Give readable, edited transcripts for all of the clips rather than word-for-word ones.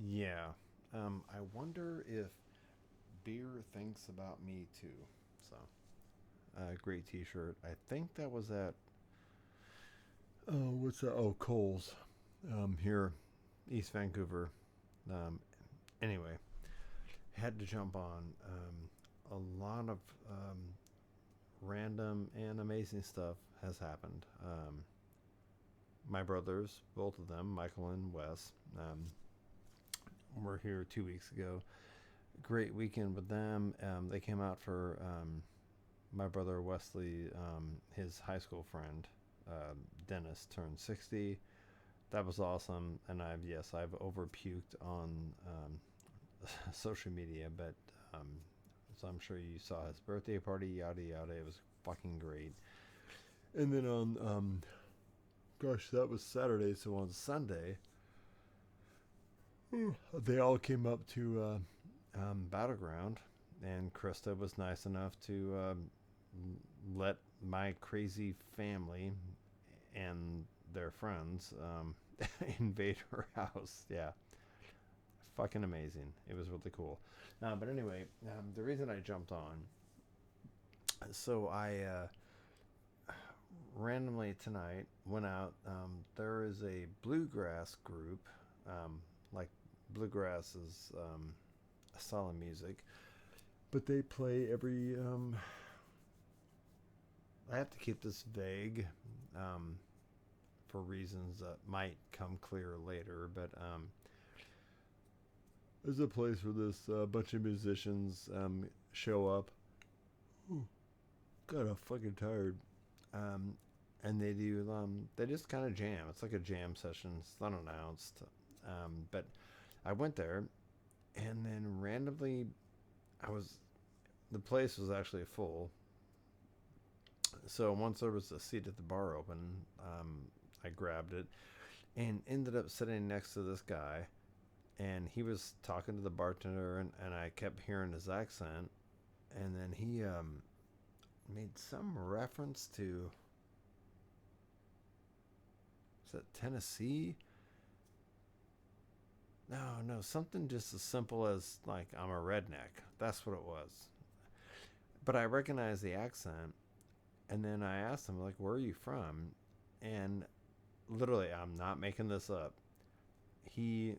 Yeah. I wonder if beer thinks about me too. So, great T-shirt. I think that was at what's that? Oh, Coles, here, East Vancouver. Um, anyway, had to jump on. A lot of random and amazing stuff has happened. My brothers, both of them, Michael and Wes, were here 2 weeks ago. Great weekend with them. They came out for my brother Wesley, his high school friend Dennis turned 60. That was awesome, and I've over puked on social media, but um, so I'm sure you saw his birthday party, yada yada. It was fucking great. And then on gosh, that was Saturday, so on Sunday, they all came up to Battleground, and Krista was nice enough to let my crazy family and their friends invade her house. Yeah, fucking amazing. It was really cool. But anyway, the reason I jumped on, so I randomly tonight went out. There is a bluegrass group, like bluegrass is a style of music, but they play every. I have to keep this vague for reasons that might come clear later, but there's a place where this bunch of musicians show up. Ooh, God, I'm fucking tired. Um, and they just kind of jam. It's like a jam session. It's not announced. But I went there, and then randomly, I was the place was actually full. So once there was a seat at the bar open, I grabbed it and ended up sitting next to this guy. And he was talking to the bartender, and I kept hearing his accent. And then he made some reference to, is that Tennessee? No, no, something just as simple as like I'm a redneck. That's what it was. But I recognized the accent, and then I asked him like, "Where are you from?" And literally, I'm not making this up. He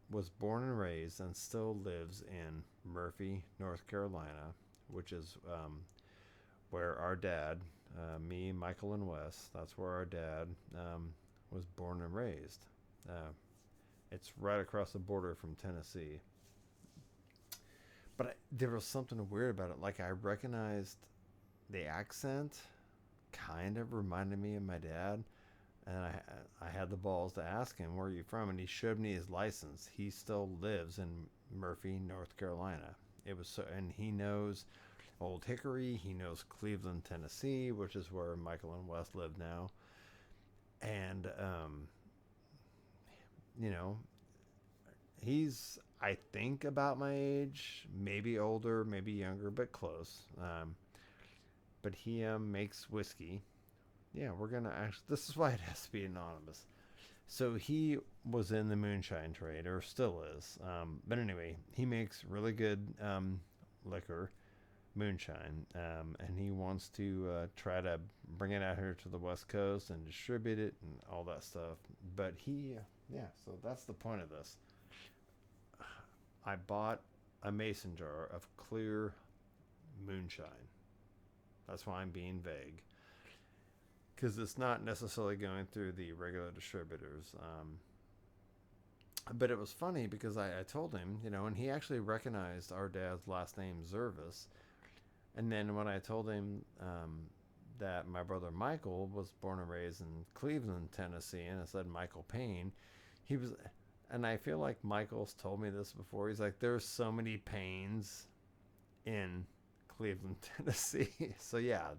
was born and raised and still lives in Murphy, North Carolina, which is where our dad, me, Michael, and Wes, that's where our dad was born and raised. Uh, it's right across the border from Tennessee. But there was something weird about it. Like I recognized the accent, kind of reminded me of my dad, and I had the balls to ask him where are you from, and he showed me his license. He still lives in Murphy, North Carolina. It was so, and he knows Old Hickory. He knows Cleveland, Tennessee, which is where Michael and Wes live now. And you know, he's I think about my age, maybe older, maybe younger, but close. But he makes whiskey. Yeah, we're gonna actually. This is why it has to be anonymous. So he was in the moonshine trade, or still is. But anyway, he makes really good liquor, moonshine, and he wants to try to bring it out here to the West Coast and distribute it and all that stuff. But yeah. So that's the point of this. I bought a mason jar of clear moonshine. That's why I'm being vague, because it's not necessarily going through the regular distributors. But it was funny because I told him, and he actually recognized our dad's last name, Zervis. And then when I told him that my brother Michael was born and raised in Cleveland, Tennessee, and I said Michael Payne, he was, and I feel like Michael's told me this before. He's like, there's so many Paynes in Cleveland, Tennessee. So yeah,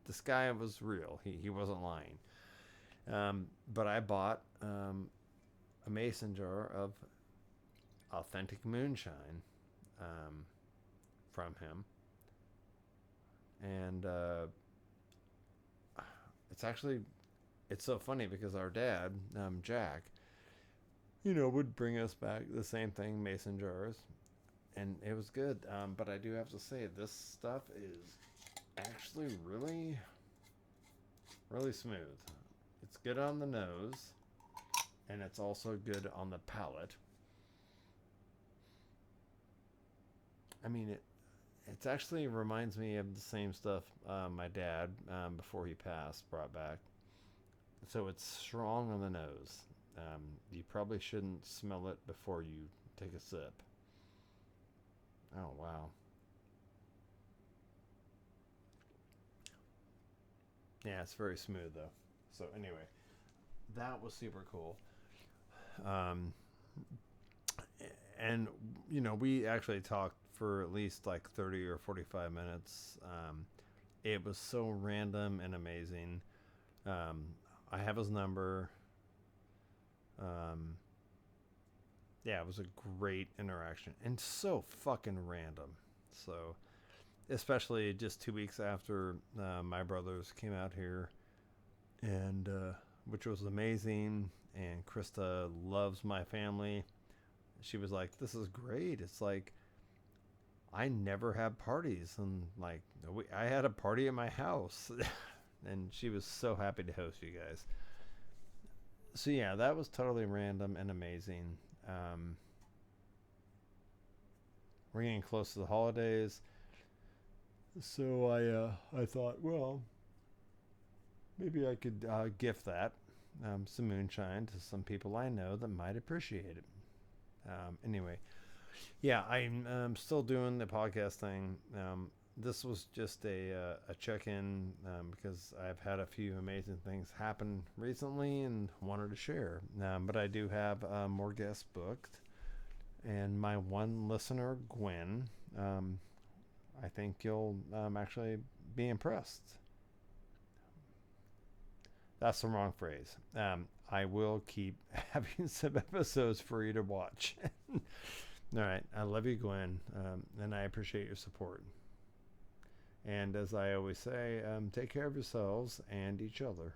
this guy was real. He wasn't lying. But I bought a mason jar of authentic moonshine um, from him, and it's actually it's so funny because our dad, Jack, would bring us back the same thing, mason jars, and it was good. But I do have to say, this stuff is actually really, really smooth. It's good on the nose, and it's also good on the palate. I mean, it actually reminds me of the same stuff my dad, before he passed, brought back. So it's strong on the nose. You probably shouldn't smell it before you take a sip. Oh, wow. Yeah, it's very smooth, though. So, anyway, that was super cool. Um, and, we actually talked for at least like 30 or 45 minutes. It was so random and amazing. Um, I have his number. Um, yeah, it was a great interaction and so fucking random. So, especially just 2 weeks after my brothers came out here, and which was amazing. And Krista loves my family. She was like, "This is great." It's like I never have parties, and like I had a party at my house, and she was so happy to host you guys. So yeah, that was totally random and amazing. Um, we're getting close to the holidays, so I thought, well, maybe I could gift that, some moonshine, to some people I know that might appreciate it. Anyway, yeah, I'm still doing the podcast thing. This was just a check in, because I've had a few amazing things happen recently and wanted to share. But I do have more guests booked, and my one listener, Gwen, um, I think you'll actually be impressed. That's the wrong phrase. I will keep having some episodes for you to watch. All right. I love you, Gwen, and I appreciate your support. And as I always say, take care of yourselves and each other.